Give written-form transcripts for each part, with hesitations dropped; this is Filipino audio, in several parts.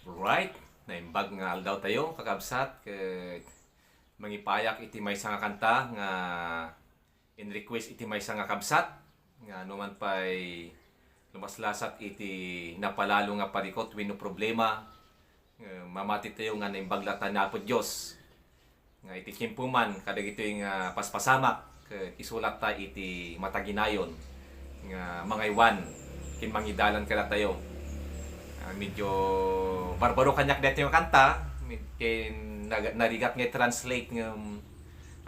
Right, naimbag nga aldaw tayo kakabsat mangipayak iti maysa nga kanta nga in request iti maysa nga kabsat nga numan pay lumaslasat iti napalalo nga parikut wenno problema mamati tayo nga naimbaglatan napod Dios nga iti tiempuman kadag itoy nga paspasamak isulat ta iti mataginayon nga mangaywan kin mangidalan kada tayo. Medyo barbaro kanyak dito yung kanta kin narigat nga translate ng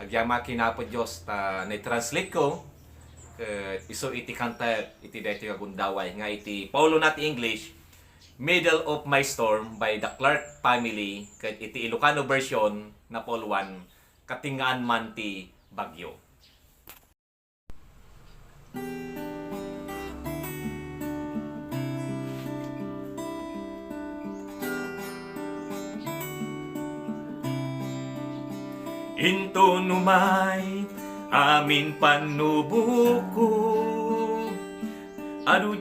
agyama kinapod Diyos ta na-translate ko iso iti kanta iti dito yung gundaway nga iti Paulo nati English Middle of My Storm by the Clark Family ket iti Ilocano version na Paul 1 Katengngaan man ti BAGYO. Inton umay amin pannubokko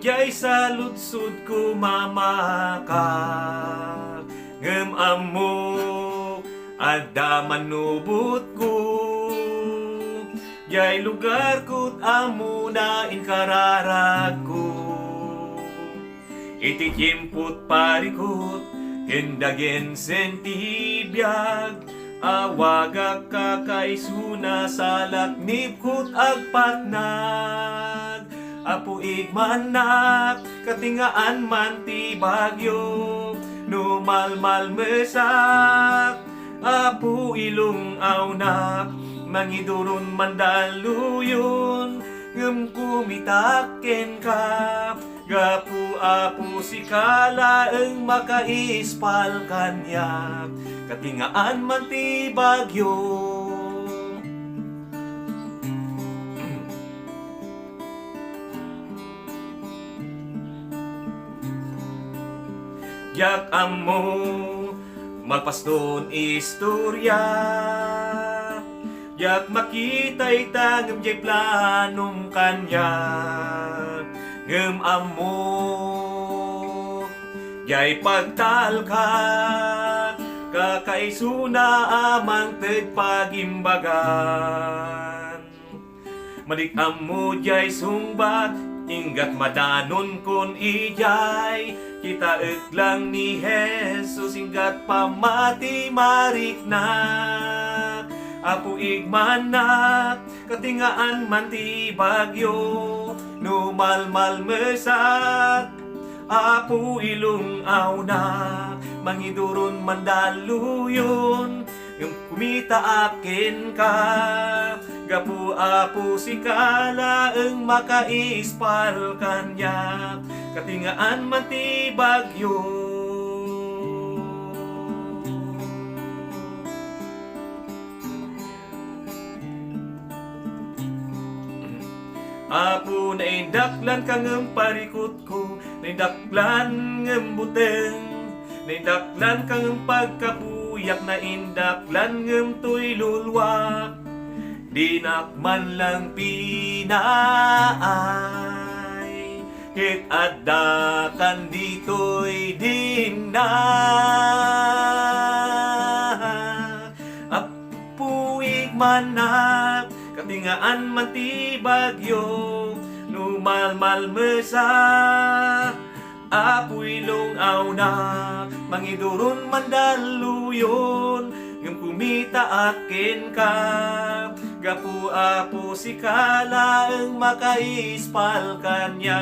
Diay saludsodko maamakak Ngem ammok adda mannubbotko Diay lugar ko't ammona inkararagko Iti tiempo't parikut ken dagensen ti biag Awagak Kakaisuna Salaknebko't agpatnag Apo igmannak Katengngaan man ti BAGYO no malmalmesak Apo ilung-aw nak Mangiduron mandaluyon Ngem kumitaken ka Gapu Apo si kalaeng makaispal kanyak Katengngaan man ti BAGYO. Yak ammo magpaston istorya Yak makita'y tangem jay planong kanya Ngem ammo jay pagtalkat Kakaisuna amang pagimbagan Malikam mo jay sungbat Ingga't madanon kon ijay Kita lang ni Jesus Ingga't pamati mariknak Apo igmannak Katengngaan man ti BAGYO no malmalmesak Apo ilung-aw na Mangiduron mandaluyon Yung kumita akin ka Gapu Apo si kalaeng makaispal kanyak Katengngaan man ti BAGYO. Apo naindaklan ka ngem parikut ko Naindaklan ngem buteng Naindaklan kang pagkapuyak na indaklan ngem tuy lulwak Dinak man lang pinaay Ket adda kan dito'y dinna Apo igmannak Katengngaan man ti BAGYO no malmalmesak Apo ilung-aw na Mangiduron mandaluyon Ngem kumita akin ka Gapu Apo si kalaeng makaispal kanya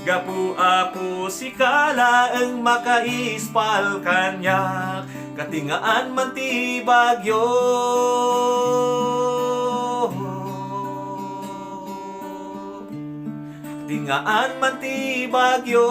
Gapu Apo si kalaeng makaispal kanya Katengngaan man ti BAGYO. Katengngaan man ti BAGYO.